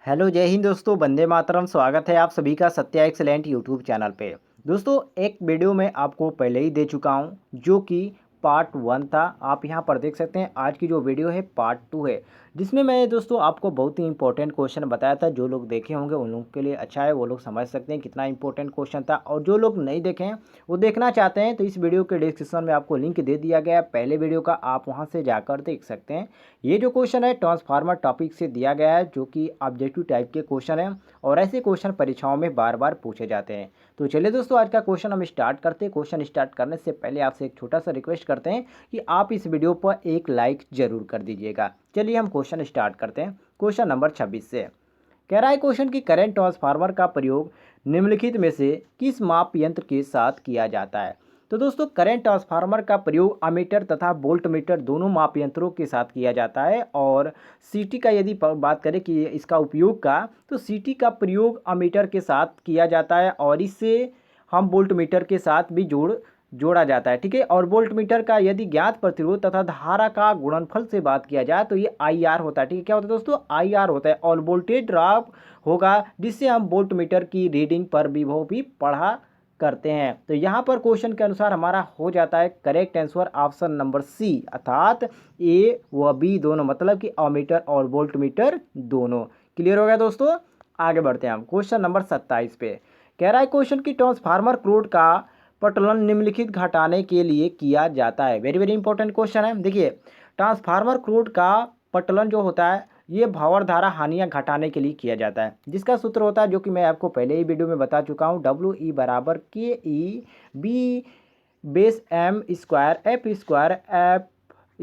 Hello जय हिंद दोस्तों, वंदे मातरम। स्वागत है आप सभी का सत्या एक्सेलेंट यूट्यूब चैनल पे। दोस्तों, एक वीडियो में आपको पहले ही दे चुका हूं जो कि पार्ट 1 था। आप यहां पर देख सकते हैं आज की जो वीडियो है पार्ट 2 है, जिसमें मैं दोस्तों आपको बहुत ही इंपॉर्टेंट क्वेश्चन बताया था। जो लोग देखे होंगे उन लोगों के लिए अच्छा है, वो लोग समझ सकते हैं कितना इंपॉर्टेंट क्वेश्चन था। और जो लोग नहीं देखे हैं वो देखना चाहते हैं तो इस वीडियो के डिस्क्रिप्शन में आपको लिंक दे दिया गया है पहले वीडियो का, आप वहाँ से जाकर देख सकते हैं। ये जो क्वेश्चन है ट्रांसफार्मर टॉपिक से दिया गया है, जो कि ऑब्जेक्टिव टाइप के क्वेश्चन हैं और ऐसे क्वेश्चन परीक्षाओं में बार बार पूछे जाते हैं। तो चलिए दोस्तों, आज का क्वेश्चन हम स्टार्ट करते हैं। क्वेश्चन स्टार्ट करने से पहले आपसे एक छोटा सा रिक्वेस्ट करते हैं कि आप इस वीडियो पर एक लाइक जरूर कर दीजिएगा। चलिए हम क्वेश्चन स्टार्ट करते हैं क्वेश्चन नंबर 26 से। कह रहा है क्वेश्चन की करंट ट्रांसफार्मर का प्रयोग निम्नलिखित में से किस माप यंत्र के साथ किया जाता है। तो दोस्तों, करंट ट्रांसफार्मर का प्रयोग अमीटर तथा वोल्ट मीटर दोनों माप यंत्रों के साथ किया जाता है। और सीटी का यदि बात करें कि इसका उपयोग का, तो सीटी का प्रयोग अमीटर के साथ किया जाता है और इससे हम वोल्ट मीटर के साथ भी जोड़ा जाता है। ठीक है। और वोल्ट मीटर का यदि ज्ञात प्रतिरोध तथा धारा का गुणनफल से बात किया जाए तो ये आई आर होता है। ठीक है। क्या होता है दोस्तों? आई आर होता है और वोल्टेज ड्रॉप होगा, जिससे हम वोल्ट मीटर की रीडिंग पर विभव भी पढ़ा करते हैं। तो यहाँ पर क्वेश्चन के अनुसार हमारा हो जाता है correct answer option number C, अर्थात ए व बी दोनों, मतलब कि अमीटर और वोल्ट मीटर दोनों। क्लियर हो गया दोस्तों? आगे बढ़ते हैं हम क्वेश्चन नंबर 27 पे। कह रहा है क्वेश्चन की ट्रांसफार्मर क्लोड का पटलन निम्नलिखित घटाने के लिए किया जाता है। वेरी वेरी इंपॉर्टेंट क्वेश्चन है। देखिए, ट्रांसफार्मर क्लोड का पटलन जो होता है ये भावर धारा हानियां घटाने के लिए किया जाता है, जिसका सूत्र होता है जो कि मैं आपको पहले ही वीडियो में बता चुका हूँ, डब्ल्यू ई बराबर के E B base M square F square F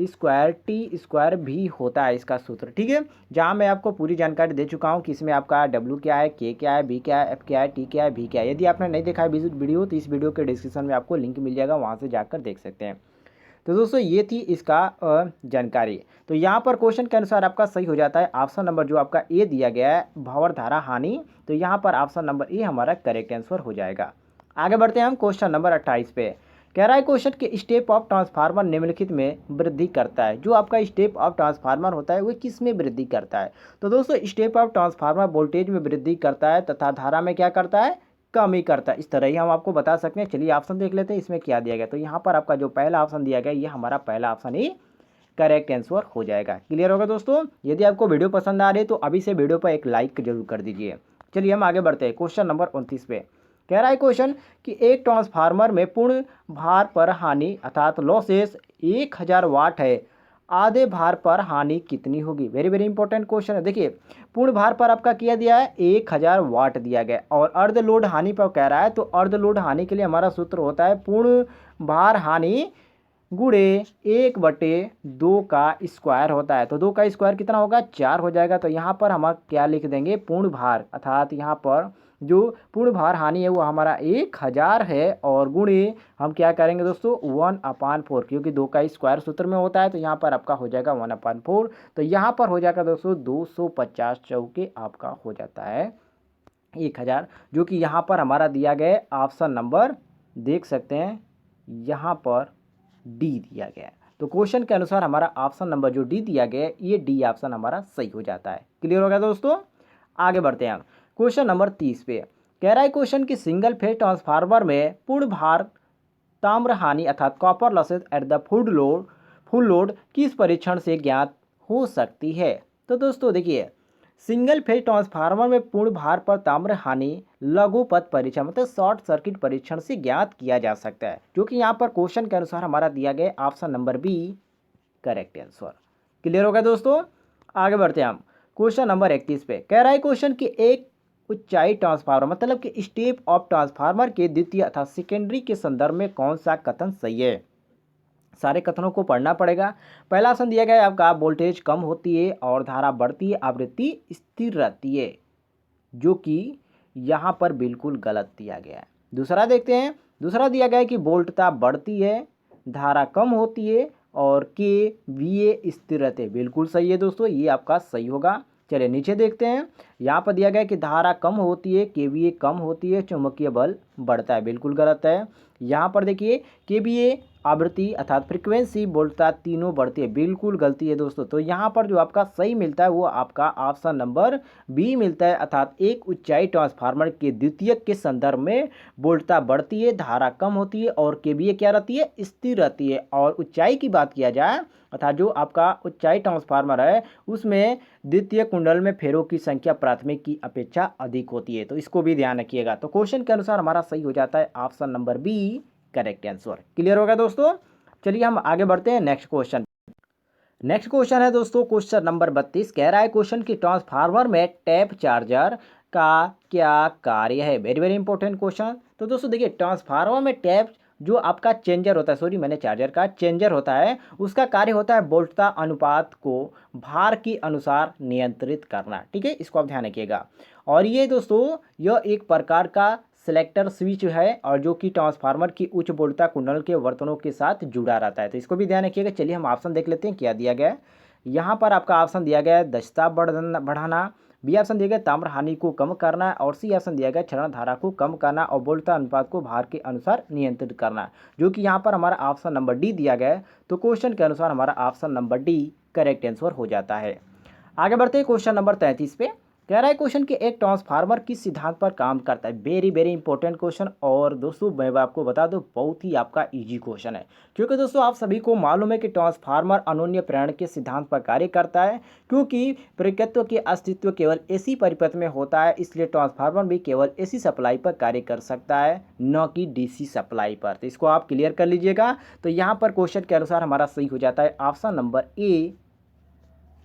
square T square भी होता है इसका सूत्र। ठीक है। जहाँ मैं आपको पूरी जानकारी दे चुका हूँ कि इसमें आपका डब्ल्यू क्या है, के क्या है, बी क्या है, एफ क्या है, टी क्या है, भी क्या है। यदि आपने नहीं देखा है वीडियो तो इस वीडियो के डिस्क्रिप्शन में आपको लिंक मिल जाएगा, वहाँ से जाकर देख सकते हैं। तो दोस्तों, ये थी इसका जानकारी। तो यहाँ पर क्वेश्चन के अनुसार आपका सही हो जाता है ऑप्शन नंबर जो आपका ए दिया गया है, भावर धारा हानि। तो यहाँ पर ऑप्शन नंबर ए हमारा करेक्ट आंसर हो जाएगा। आगे बढ़ते हैं हम क्वेश्चन नंबर 28 पे। कह रहा है क्वेश्चन के स्टेप ऑफ ट्रांसफार्मर निम्नलिखित में वृद्धि करता है। जो आपका स्टेप ऑफ ट्रांसफार्मर होता है वो किस में वृद्धि करता है? तो दोस्तों, स्टेप ऑफ ट्रांसफार्मर वोल्टेज में वृद्धि करता है तथा धारा में क्या करता है? कम ही करता है। इस तरह ही हम आपको बता सकते हैं। चलिए ऑप्शन देख लेते हैं इसमें क्या दिया गया। तो यहाँ पर आपका जो पहला ऑप्शन दिया गया ये हमारा पहला ऑप्शन ही करेक्ट आंसर हो जाएगा। क्लियर होगा दोस्तों? यदि आपको वीडियो पसंद आ रही है तो अभी से वीडियो पर एक लाइक जरूर कर दीजिए। चलिए हम आगे बढ़ते हैं क्वेश्चन नंबर 29 पे। कह रहा है क्वेश्चन कि एक ट्रांसफार्मर में पूर्ण भार पर हानि अर्थात लॉसेस 1000 वाट है, आधे भार पर हानि कितनी होगी? वेरी वेरी इंपॉर्टेंट क्वेश्चन है। देखिए, पूर्ण भार पर आपका किया दिया है 1000 वाट दिया गया और अर्ध लोड हानि पर कह रहा है। तो अर्ध लोड हानि के लिए हमारा सूत्र होता है पूर्ण भार हानि गुणे 1/2 का स्क्वायर होता है। तो 2 का स्क्वायर कितना होगा? 4 हो जाएगा। तो यहाँ पर हम क्या लिख देंगे? पूर्ण भार, अर्थात यहाँ पर जो पूर्ण भार हानि है वो हमारा 1000 है और गुणे हम क्या करेंगे दोस्तों? 1/4, क्योंकि 2 का स्क्वायर सूत्र में होता है। तो यहाँ पर आपका हो जाएगा 1/4। तो यहाँ पर हो जाएगा दोस्तों 250 चौके आपका हो जाता है 1000, जो कि यहाँ पर हमारा दिया गया ऑप्शन नंबर देख सकते हैं, यहाँ पर डी दिया गया है। तो क्वेश्चन के अनुसार हमारा ऑप्शन नंबर जो डी दिया गया है ये डी ऑप्शन हमारा सही हो जाता है। क्लियर हो गया दोस्तों? आगे बढ़ते हैं हम क्वेश्चन नंबर 30 पे। कह रहा है क्वेश्चन की सिंगल फेज ट्रांसफार्मर में पूर्ण भार ताम्र हानि अर्थात copper losses at the full load किस परीक्षण से ज्ञात हो सकती है? तो दोस्तों देखिए, सिंगल फेज ट्रांसफार्मर में पूर्ण भार पर ताम्र हानि लघुपथ परीक्षण मतलब शॉर्ट सर्किट परीक्षण से ज्ञात किया जा सकता है, जो कि यहाँ पर क्वेश्चन के अनुसार हमारा दिया गया option number B correct answer. Clear होगा दोस्तों? आगे बढ़ते हैं हम क्वेश्चन नंबर 31 पे। कह रहा है क्वेश्चन की एक ऊंचाई ट्रांसफार्मर मतलब कि स्टेप ऑफ ट्रांसफार्मर के द्वितीय अर्थात सेकेंडरी के संदर्भ में कौन सा कथन सही है? सारे कथनों को पढ़ना पड़ेगा। पहला ऑप्शन दिया गया है आपका वोल्टेज कम होती है और धारा बढ़ती है, आवृत्ति स्थिर रहती है, जो कि यहाँ पर बिल्कुल गलत दिया गया है। दूसरा देखते हैं। दूसरा दिया गया है कि वोल्टता बढ़ती है, धारा कम होती है और के वी स्थिर रहते हैं। बिल्कुल सही है दोस्तों, ये आपका सही होगा। चलिए नीचे देखते हैं। यहाँ पर दिया गया है कि धारा कम होती है, केवीए कम होती है, चुंबकीय बल बढ़ता है। बिल्कुल गलत है। यहाँ पर देखिए केवीए आवृत्ति अर्थात फ्रीक्वेंसी, वोल्टता तीनों बढ़ती है। बिल्कुल गलती है दोस्तों। तो यहाँ पर जो आपका सही मिलता है वो आपका ऑप्शन नंबर बी मिलता है, अर्थात एक ऊंचाई ट्रांसफार्मर के द्वितीयक के संदर्भ में वोल्टता बढ़ती है, धारा कम होती है और केवीए क्या रहती है, स्थिर रहती है। और ऊंचाई की बात किया जाए अर्थात जो आपका ऊंचाई ट्रांसफार्मर है उसमें द्वितीय कुंडल में फेरों की संख्या प्राथमिक की अपेक्षा अधिक होती है। तो इसको भी ध्यान रखिएगा। तो क्वेश्चन के अनुसार हमारा सही हो जाता है option number B correct answer. Clear होगा दोस्तों। चलिए हम आगे बढ़ते हैं नेक्स्ट क्वेश्चन। नेक्स्ट क्वेश्चन है दोस्तों क्वेश्चन नंबर 32। कह रहा है क्वेश्चन की ट्रांसफार्मर में टैप चार्जर का क्या कार्य है। Very very important question. तो दोस्तों देखिए ट्रांसफार्मर में टैप जो आपका चेंजर होता है, सॉरी मैंने चार्जर का चेंजर होता है, उसका कार्य होता है वोल्टता अनुपात को भार के अनुसार नियंत्रित करना। ठीक है, इसको आप ध्यान रखिएगा। और ये दोस्तों यह एक प्रकार का सिलेक्टर स्विच है और जो कि ट्रांसफार्मर की उच्च वोल्टता कुंडल के वर्तनों के साथ जुड़ा रहता है। तो इसको भी ध्यान रखिएगा। चलिए हम ऑप्शन देख लेते हैं क्या दिया गया है। यहाँ पर आपका ऑप्शन दिया गया है दक्षता बढ़ाना, बी ऑप्शन दिया गया ताम्र हानि को कम करना और सी ऑप्शन दिया गया क्षरण धारा को कम करना और वोल्टता अनुपात को भार के अनुसार नियंत्रित करना, जो कि यहाँ पर हमारा ऑप्शन नंबर डी दिया गया है। तो क्वेश्चन के अनुसार हमारा option number D correct answer हो जाता है। आगे बढ़ते हैं क्वेश्चन नंबर 33 पे। कह रहा है क्वेश्चन कि एक ट्रांसफार्मर किस सिद्धांत पर काम करता है। Very very important question. और दोस्तों मैं आपको बता दूं बहुत ही आपका इजी क्वेश्चन है, क्योंकि दोस्तों आप सभी को मालूम है कि ट्रांसफार्मर अनोन्य प्रेरण के सिद्धांत पर कार्य करता है, क्योंकि परिपथ के अस्तित्व केवल एसी परिपथ में होता है, इसलिए ट्रांसफार्मर भी केवल एसी सप्लाई पर कार्य कर सकता है, न कि डीसी सप्लाई पर। तो इसको आप क्लियर कर लीजिएगा। तो यहाँ पर क्वेश्चन के अनुसार हमारा सही हो जाता है option number A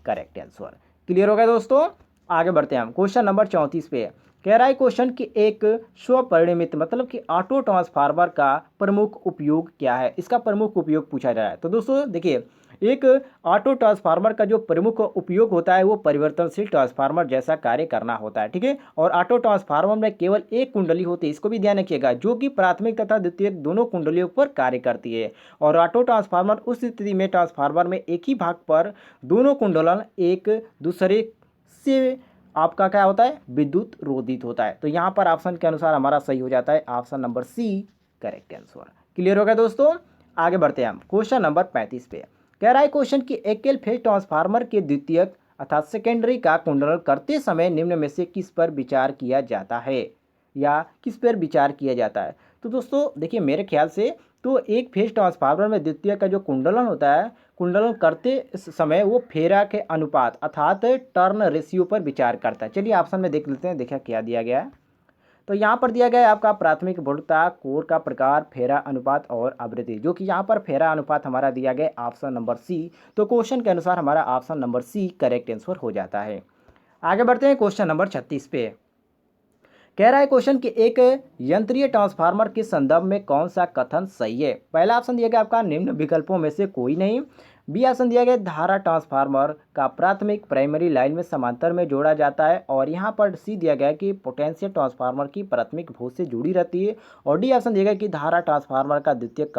correct answer. Clear हो गया दोस्तों। आगे बढ़ते हैं हम क्वेश्चन नंबर 34 पे। कह रहा है क्वेश्चन कि एक स्वपरिमित मतलब कि ऑटो ट्रांसफार्मर का प्रमुख उपयोग क्या है। इसका प्रमुख उपयोग पूछा जा रहा है। तो दोस्तों देखिए एक ऑटो ट्रांसफार्मर का जो प्रमुख उपयोग होता है वो परिवर्तनशील ट्रांसफार्मर जैसा कार्य करना होता है। ठीक है, और ऑटो ट्रांसफार्मर में केवल एक कुंडली होती है, इसको भी ध्यान रखिएगा, जो कि प्राथमिक तथा द्वितीयक दोनों कुंडलियों पर कार्य करती है। और ऑटो ट्रांसफार्मर उस स्थिति में ट्रांसफार्मर में एक ही भाग पर दोनों कुंडलन एक दूसरे से आपका क्या होता है, विद्युत रोधित होता है। तो यहाँ पर ऑप्शन के अनुसार हमारा सही हो जाता है option number C correct answer. Clear हो गया दोस्तों। आगे बढ़ते हैं हम क्वेश्चन नंबर 35 पे। कह रहा है क्वेश्चन कि एकल फेज ट्रांसफार्मर के द्वितीयक अर्थात सेकेंडरी का कुंडलन करते समय निम्न में से किस पर विचार किया जाता है या किस पर विचार किया जाता है। तो दोस्तों देखिए मेरे ख्याल से तो एक फेज ट्रांसफार्मर में द्वितीयक का जो कुंडलन होता है, कुंडलन करते समय वो फेरा के अनुपात अर्थात टर्न रेशियो पर विचार करता है। चलिए ऑप्शन में देख लेते हैं, देखिए क्या दिया गया है। तो यहाँ पर दिया गया है आपका प्राथमिक वोल्टता, कोर का प्रकार, फेरा अनुपात और आवृत्ति, जो कि यहाँ पर फेरा अनुपात हमारा दिया गया ऑप्शन नंबर सी। तो क्वेश्चन के अनुसार हमारा option number C correct answer हो जाता है। आगे बढ़ते हैं क्वेश्चन नंबर 36 पे। कह रहा है क्वेश्चन कि एक यंत्रीय ट्रांसफार्मर के संदर्भ में कौन सा कथन सही है। पहला ऑप्शन दिया गया आपका निम्न विकल्पों में से कोई नहीं, बी ऑप्शन दिया गया धारा ट्रांसफार्मर का प्राथमिक प्राइमरी लाइन में समांतर में जोड़ा जाता है, और यहाँ पर सी दिया गया कि पोटेंशियल ट्रांसफार्मर की प्राथमिक भूत से जुड़ी रहती है, और डी ऑप्शन दिया गया कि धारा ट्रांसफार्मर का द्वितीय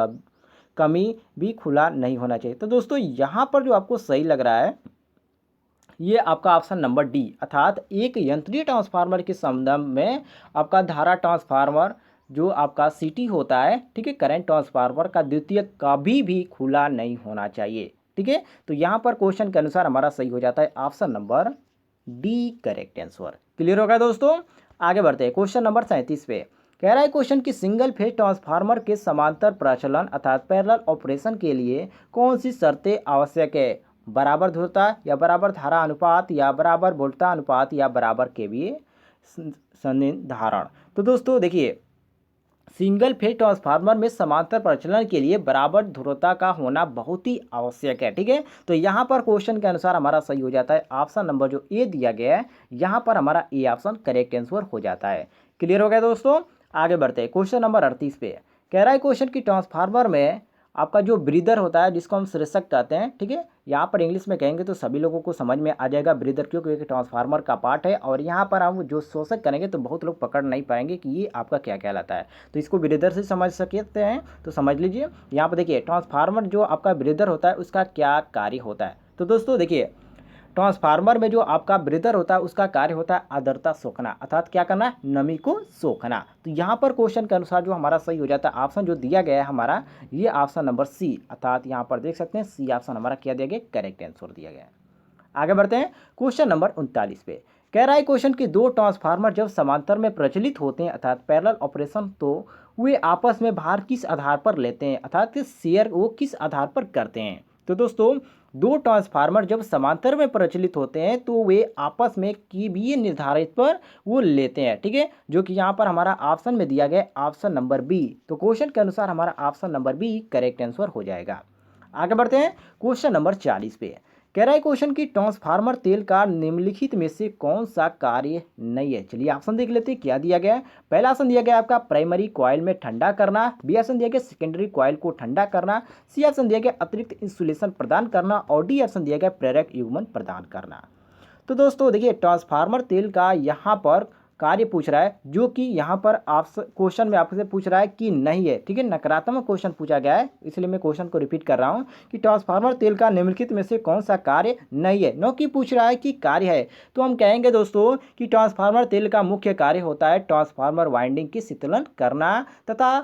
कमी भी खुला नहीं होना चाहिए। तो दोस्तों यहाँ पर जो आपको सही लग रहा है ये आपका ऑप्शन नंबर डी, अर्थात एक यंत्रीय ट्रांसफार्मर के संदर्भ में आपका धारा ट्रांसफार्मर जो आपका सीटी होता है, ठीक है, करंट ट्रांसफार्मर का द्वितीयक कभी भी खुला नहीं होना चाहिए। ठीक है, तो यहाँ पर क्वेश्चन के अनुसार हमारा सही हो जाता है option number D correct answer. Clear होगा दोस्तों। आगे बढ़ते हैं क्वेश्चन नंबर 37 पे। कह रहा है क्वेश्चन कि सिंगल फेज ट्रांसफार्मर के समांतर प्रचलन अर्थात पैरेलल ऑपरेशन के लिए कौन सी शर्तें आवश्यक है। बराबर ध्रुवता या बराबर धारा अनुपात या बराबर वोल्टता अनुपात या बराबर केवीए संधारण। तो दोस्तों देखिए सिंगल फेज ट्रांसफार्मर में समांतर प्रचलन के लिए बराबर ध्रुवता का होना बहुत ही आवश्यक है। ठीक है, तो यहाँ पर क्वेश्चन के अनुसार हमारा सही हो जाता है ऑप्शन नंबर जो ए दिया गया है, यहाँ पर हमारा ए ऑप्शन करेक्ट आंसर हो जाता है। क्लियर हो गया दोस्तों। आगे बढ़ते हैं क्वेश्चन नंबर 38 पे। कह रहा है क्वेश्चन की ट्रांसफार्मर में आपका जो ब्रीदर होता है जिसको हम शीर्षक कहते हैं, ठीक है, यहाँ पर इंग्लिश में कहेंगे तो सभी लोगों को समझ में आ जाएगा ब्रीदर क्यों, क्योंकि ट्रांसफार्मर का पार्ट है, और यहाँ पर हम जो शोषक करेंगे तो बहुत लोग पकड़ नहीं पाएंगे कि ये आपका क्या कहलाता है। तो इसको ब्रीदर से समझ सकते हैं, तो समझ लीजिए। यहाँ पर देखिए ट्रांसफार्मर जो आपका ब्रीदर होता है उसका क्या कार्य होता है। तो दोस्तों देखिए ट्रांसफार्मर में जो आपका ब्रीदर होता है उसका कार्य होता है आर्द्रता सोखना, अर्थात क्या करना, नमी को सोखना। तो यहाँ पर क्वेश्चन के अनुसार जो हमारा सही हो जाता है ऑप्शन जो दिया गया है हमारा, ये ऑप्शन नंबर सी, अर्थात यहाँ पर देख सकते हैं सी ऑप्शन हमारा क्या दिया गया, करेक्ट आंसर दिया गया है। आगे बढ़ते हैं क्वेश्चन नंबर 39 पे। कह रहा है क्वेश्चन कि दो ट्रांसफार्मर जब समांतर में प्रचलित होते हैं अर्थात पैरेलल ऑपरेशन, तो वे आपस में भार किस आधार पर लेते हैं, अर्थात शेयर वो किस आधार पर करते हैं। तो दोस्तों दो ट्रांसफार्मर जब समांतर में प्रचलित होते हैं तो वे आपस में कीवीए निर्धारित पर वो लेते हैं, ठीक है, जो कि यहाँ पर हमारा ऑप्शन में दिया गया ऑप्शन नंबर बी। तो क्वेश्चन के अनुसार हमारा option number B correct answer हो जाएगा। आगे बढ़ते हैं क्वेश्चन नंबर 40 पे। कह रहा है क्वेश्चन की ट्रांसफार्मर तेल का निम्नलिखित में से कौन सा कार्य नहीं है। चलिए ऑप्शन देख लेते हैं क्या दिया गया है। पहला ऑप्शन दिया गया आपका प्राइमरी कॉइल में ठंडा करना, बी ऑप्शन दिया गया सेकेंडरी कॉइल को ठंडा करना, सी ऑप्शन दिया गया अतिरिक्त इंसुलेशन प्रदान करना और डी ऑप्शन दिया गया प्रेरक युग्मन प्रदान करना। तो दोस्तों देखिए ट्रांसफार्मर तेल का यहाँ पर कार्य पूछ रहा है, जो कि यहाँ पर आप क्वेश्चन में आपसे पूछ रहा है कि नहीं है, ठीक है, नकारात्मक क्वेश्चन पूछा गया है, इसलिए मैं क्वेश्चन को रिपीट कर रहा हूँ कि ट्रांसफार्मर तेल का निम्नलिखित में से कौन सा कार्य नहीं है, न कि पूछ रहा है कि कार्य है। तो हम कहेंगे दोस्तों कि ट्रांसफार्मर तेल का मुख्य कार्य होता है ट्रांसफार्मर वाइंडिंग की शीतलन करना तथा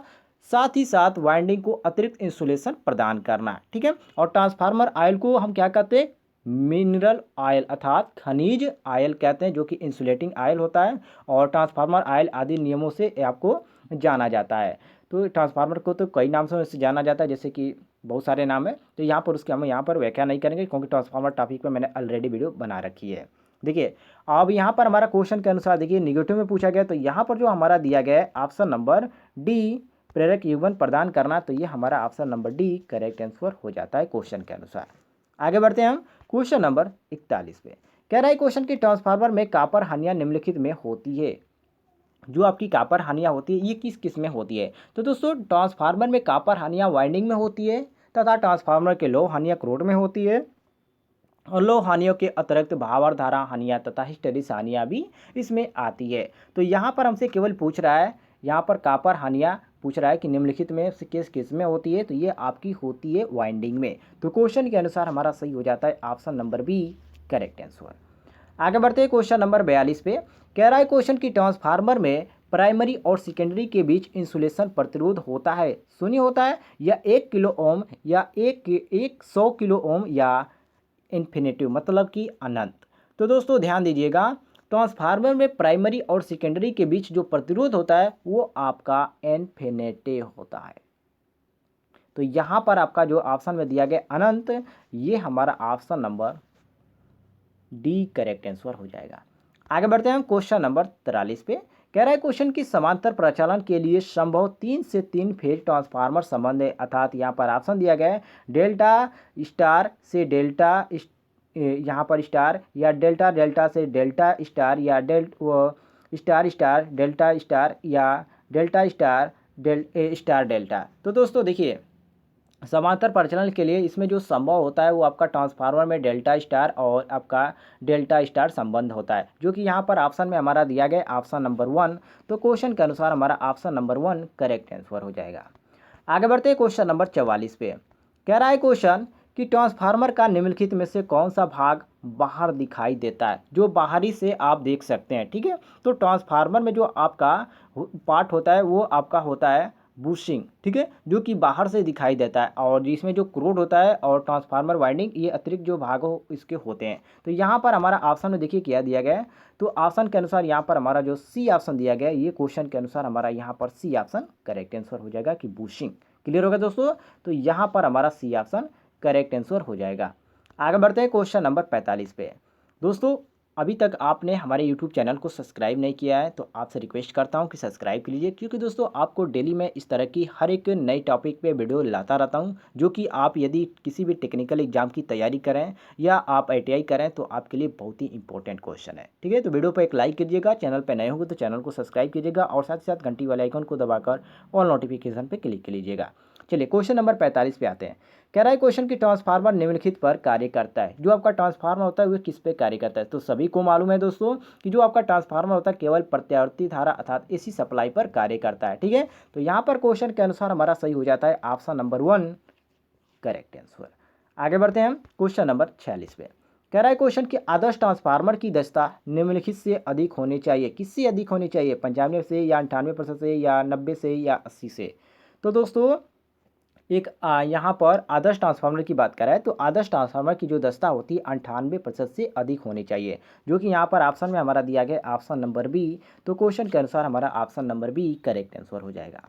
साथ ही साथ वाइंडिंग को अतिरिक्त इंसुलेशन प्रदान करना, ठीक है। और ट्रांसफार्मर ऑयल को हम क्या कहते हैं, मिनरल ऑयल अर्थात खनिज ऑयल कहते हैं, जो कि इंसुलेटिंग ऑयल होता है और ट्रांसफार्मर ऑयल आदि नियमों से आपको जाना जाता है। तो ट्रांसफार्मर को तो कई नाम से जाना जाता है, जैसे कि बहुत सारे नाम है, तो यहाँ पर उसके हम यहाँ पर व्याख्या नहीं करेंगे क्योंकि ट्रांसफार्मर टॉपिक पर मैंने ऑलरेडी वीडियो बना रखी है। देखिए अब यहाँ पर हमारा क्वेश्चन के अनुसार देखिए निगेटिव में पूछा गया, तो यहाँ पर जो हमारा दिया गया है ऑप्शन नंबर डी प्रेरक युग्मन प्रदान करना, तो ये हमारा option number D correct answer हो जाता है क्वेश्चन के अनुसार। आगे बढ़ते हैं हम क्वेश्चन नंबर 41 पे। कह रहा है क्वेश्चन की ट्रांसफार्मर में कॉपर हानियां निम्नलिखित में होती है। जो आपकी कॉपर हानियां होती है ये किस किस में होती है। तो दोस्तों ट्रांसफार्मर में कॉपर हानियां वाइंडिंग में होती है तथा ट्रांसफार्मर के लौह हानियां क्रोड में होती है और लौह हानियों के अतिरिक्त भावार धारा हानियां तथा हिस्टेरिस हानियां भी इसमें आती है। तो यहाँ पर हमसे केवल पूछ रहा है, यहाँ पर कॉपर हानियां पूछ रहा है कि निम्नलिखित में से किस किस में होती है, तो ये आपकी होती है वाइंडिंग में। तो क्वेश्चन के अनुसार हमारा सही हो जाता है option number B correct answer. आगे बढ़ते हैं क्वेश्चन नंबर 42 पे। कह रहा है क्वेश्चन की ट्रांसफार्मर में प्राइमरी और सेकेंडरी के बीच इंसुलेशन प्रतिरोध होता है, शून्य होता है या 1 किलो ओम या 100 किलो ओम या इन्फिनिटिव मतलब कि अनंत। तो दोस्तों ध्यान दीजिएगा ट्रांसफार्मर में प्राइमरी और सेकेंडरी के बीच जो प्रतिरोध होता है वो आपका इन्फिनिटिव होता है। तो यहाँ पर आपका जो ऑप्शन में दिया गया अनंत, ये हमारा option number D correct answer हो जाएगा। आगे बढ़ते हैं हम क्वेश्चन नंबर 43 पे। कह रहा है क्वेश्चन की समांतर प्रचालन के लिए संभव 3 से 3 फेज ट्रांसफार्मर संबंध है, अर्थात यहाँ पर ऑप्शन दिया गया है डेल्टा स्टार से डेल्टा यहाँ पर स्टार या डेल्टा डेल्टा से डेल्टा स्टार या स्टार स्टार डेल्टा स्टार या डेल्टा स्टार स्टार डेल्टा। तो दोस्तों देखिए समांतर प्रचलन के लिए इसमें जो संभव होता है वो आपका ट्रांसफार्मर में डेल्टा स्टार और आपका डेल्टा स्टार संबंध होता है, जो कि यहाँ पर ऑप्शन में हमारा दिया गया ऑप्शन नंबर 1। तो क्वेश्चन के अनुसार हमारा ऑप्शन नंबर 1 करेक्ट आंसर हो जाएगा। आगे बढ़ते हैं क्वेश्चन नंबर 44 पे। कह रहा है क्वेश्चन कि ट्रांसफार्मर का निम्नलिखित में से कौन सा भाग बाहर दिखाई देता है, जो बाहरी से आप देख सकते हैं, ठीक है। तो ट्रांसफार्मर में जो आपका पार्ट होता है वो आपका होता है बुशिंग, ठीक है, जो कि बाहर से दिखाई देता है, और जिसमें जो क्रोड होता है और ट्रांसफार्मर वाइंडिंग ये अतिरिक्त जो भाग हो इसके होते हैं। तो यहाँ पर हमारा ऑप्शन में देखिए क्या दिया गया है। तो ऑप्शन के अनुसार यहाँ पर हमारा जो सी ऑप्शन दिया गया है, ये क्वेश्चन के अनुसार हमारा यहाँ पर सी ऑप्शन करेक्ट आंसर हो जाएगा कि बुशिंग। क्लियर होगा दोस्तों, तो यहाँ पर हमारा सी ऑप्शन करेक्ट आंसर हो जाएगा। आगे बढ़ते हैं क्वेश्चन नंबर 45 पे। दोस्तों अभी तक आपने हमारे YouTube चैनल को सब्सक्राइब नहीं किया है तो आपसे रिक्वेस्ट करता हूं कि सब्सक्राइब कीजिए, क्योंकि दोस्तों आपको डेली मैं इस तरह की हर एक नई टॉपिक पे वीडियो लाता रहता हूं, जो कि आप यदि किसी भी टेक्निकल एग्जाम की तैयारी करें या आप ITI करें तो आपके लिए बहुत ही इंपॉर्टेंट क्वेश्चन है, ठीक है। तो वीडियो पर एक लाइक कीजिएगा, चैनल पर नए होंगे तो चैनल को सब्सक्राइब कीजिएगा और साथ ही साथ घंटी वाले आइकन को दबाकर ऑल नोटिफिकेशन पर क्लिक कर लीजिएगा। चलिए क्वेश्चन नंबर 45 पे आते हैं। कह रहा है क्वेश्चन की ट्रांसफार्मर निम्नलिखित पर कार्य करता है। जो आपका ट्रांसफार्मर होता है वो किस पे कार्य करता है। तो सभी को मालूम है दोस्तों कि जो आपका ट्रांसफार्मर होता है केवल प्रत्यावर्ती धारा अर्थात AC सप्लाई पर कार्य करता है, ठीक है। तो यहाँ पर क्वेश्चन के अनुसार हमारा सही हो जाता है ऑप्शन नंबर 1 करेक्ट आंसर। आगे बढ़ते हैं हम क्वेश्चन नंबर 46 पे। कह रहा है क्वेश्चन कि आदर्श ट्रांसफार्मर की दक्षता निम्नलिखित से अधिक होनी चाहिए। किससे अधिक होनी चाहिए? 95 से या 98% से या 90 से या 80 से? तो दोस्तों एक यहाँ पर आदर्श ट्रांसफार्मर की बात करें तो आदर्श ट्रांसफार्मर की जो दक्षता होती है 98% से अधिक होनी चाहिए, जो कि यहाँ पर ऑप्शन में हमारा दिया गया ऑप्शन नंबर बी। तो क्वेश्चन के अनुसार हमारा option number B correct answer हो जाएगा।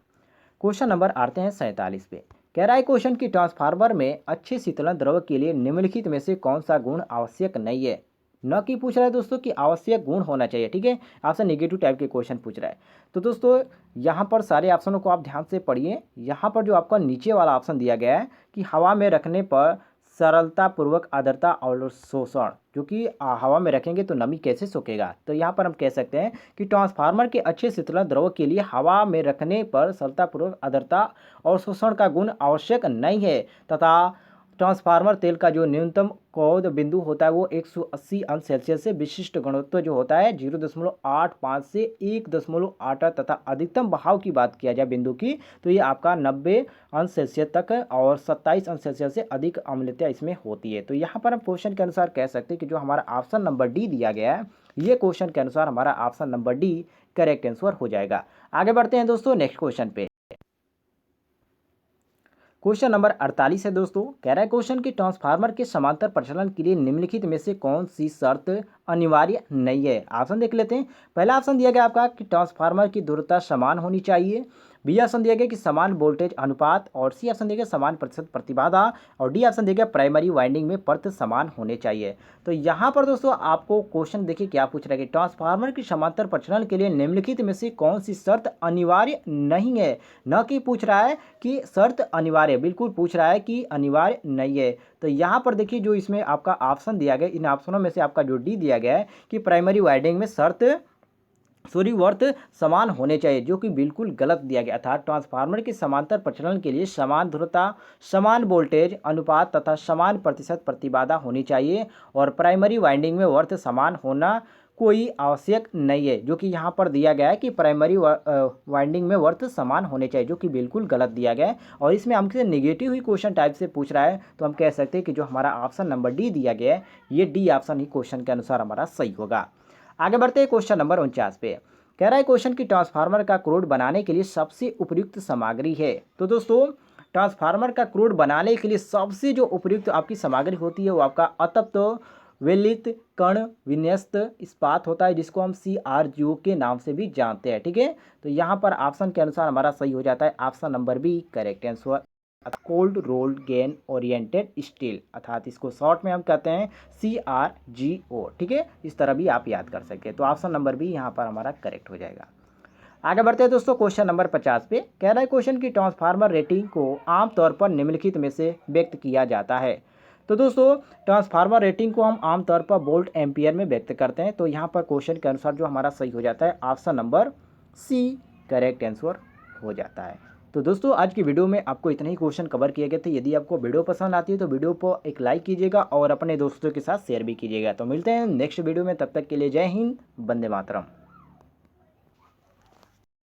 क्वेश्चन नंबर आते हैं 47 पे। कह रहा है क्वेश्चन की ट्रांसफार्मर में अच्छे शीतलन द्रव के लिए निम्नलिखित में से कौन सा गुण आवश्यक नहीं है? न कि पूछ रहा है दोस्तों कि आवश्यक गुण होना चाहिए, ठीक है, आपसे नेगेटिव टाइप के क्वेश्चन पूछ रहा है। तो दोस्तों यहाँ पर सारे ऑप्शनों को आप ध्यान से पढ़िए। यहाँ पर जो आपका नीचे वाला ऑप्शन दिया गया है कि हवा में रखने पर सरलतापूर्वक आर्द्रता और शोषण, जो कि हवा में रखेंगे तो नमी कैसे सोखेगा, तो यहाँ पर हम कह सकते हैं कि ट्रांसफार्मर के अच्छे शीतलन द्रव के लिए हवा में रखने पर सरलतापूर्वक आर्द्रता और शोषण का गुण आवश्यक नहीं है, तथा ट्रांसफार्मर तेल का जो न्यूनतम कौद बिंदु होता है वो 180 अंश सेल्सियस से विशिष्ट गुणवत्ता जो होता है 0.85 से 1.8 तथा अधिकतम बहाव की बात किया जाए बिंदु की तो ये आपका 90 अंश सेल्सियस तक और 27 अंश सेल्सियस से अधिक अम्लता इसमें होती है। तो यहाँ पर हम क्वेश्चन के अनुसार कह सकते हैं कि जो हमारा ऑप्शन नंबर डी दिया गया है ये क्वेश्चन के अनुसार हमारा option number D correct answer हो जाएगा। आगे बढ़ते हैं दोस्तों नेक्स्ट क्वेश्चन पे। क्वेश्चन नंबर 48 है दोस्तों। कह रहा है क्वेश्चन कि ट्रांसफार्मर के समांतर प्रचलन के लिए निम्नलिखित में से कौन सी शर्त अनिवार्य नहीं है? ऑप्शन देख लेते हैं। पहला ऑप्शन दिया गया आपका कि ट्रांसफार्मर की ध्रुवता समान होनी चाहिए, बी ऑप्शन दिया गया कि समान वोल्टेज अनुपात, और सी ऑप्शन दिया गया समान प्रतिशत प्रतिबाधा, और डी ऑप्शन दिया गया प्राइमरी वाइंडिंग में परत समान होने चाहिए। तो यहाँ पर दोस्तों आपको क्वेश्चन देखिए क्या पूछ रहा है कि ट्रांसफार्मर की समांतर प्रचलन के लिए निम्नलिखित में से कौन सी शर्त अनिवार्य नहीं है, न कि पूछ रहा है कि शर्त अनिवार्य, बिल्कुल पूछ रहा है कि अनिवार्य नहीं है। तो यहाँ पर देखिए जो इसमें आपका ऑप्शन दिया गया, इन ऑप्शनों में से आपका जो डी दिया गया है कि प्राइमरी वाइंडिंग में वर्त समान होने चाहिए, जो कि बिल्कुल गलत दिया गया था। ट्रांसफार्मर के समांतर प्रचलन के लिए समान ध्रुवता, समान वोल्टेज अनुपात तथा समान प्रतिशत प्रतिबाधा होनी चाहिए, और प्राइमरी वाइंडिंग में वर्त समान होना कोई आवश्यक नहीं है, जो कि यहाँ पर दिया गया है कि प्राइमरी वाइंडिंग में वर्त समान होने चाहिए, जो कि बिल्कुल गलत दिया गया है। और इसमें हमसे नेगेटिव ही क्वेश्चन टाइप से पूछ रहा है, तो हम कह सकते हैं कि जो हमारा ऑप्शन नंबर डी दिया गया है ये डी ऑप्शन ही क्वेश्चन के अनुसार हमारा सही होगा। आगे बढ़ते हैं क्वेश्चन नंबर 49 पे। कह रहा है क्वेश्चन की ट्रांसफार्मर का क्रोड बनाने के लिए सबसे उपयुक्त सामग्री है। तो दोस्तों ट्रांसफार्मर का क्रोड बनाने के लिए सबसे जो उपयुक्त आपकी सामग्री होती है वो आपका अतप्त वेलित कण विन्यस्त इस्पात होता है, जिसको हम CRGO के नाम से भी जानते हैं, ठीक है। तो यहाँ पर ऑप्शन के अनुसार हमारा सही हो जाता है option number B correct answer, cold rolled grain oriented steel, अर्थात इसको शॉर्ट में हम कहते हैं CRGO, ठीक है। इस तरह भी आप याद कर सकते हैं। तो ऑप्शन नंबर बी यहाँ पर हमारा करेक्ट हो जाएगा। आगे बढ़ते हैं दोस्तों क्वेश्चन नंबर 50 पे। कह रहा है क्वेश्चन की ट्रांसफार्मर रेटिंग को आमतौर पर निम्नलिखित में से व्यक्त किया जाता है। तो दोस्तों ट्रांसफार्मर रेटिंग को हम आमतौर पर वोल्ट एम्पियर में व्यक्त करते हैं। तो यहाँ पर क्वेश्चन के अनुसार जो हमारा सही हो जाता है option number C correct answer हो जाता है। तो दोस्तों आज की वीडियो में आपको इतने ही क्वेश्चन कवर किए गए थे। यदि आपको वीडियो पसंद आती है तो वीडियो को एक लाइक कीजिएगा और अपने दोस्तों के साथ शेयर भी कीजिएगा। तो मिलते हैं नेक्स्ट वीडियो में, तब तक के लिए जय हिंद, वंदे मातरम।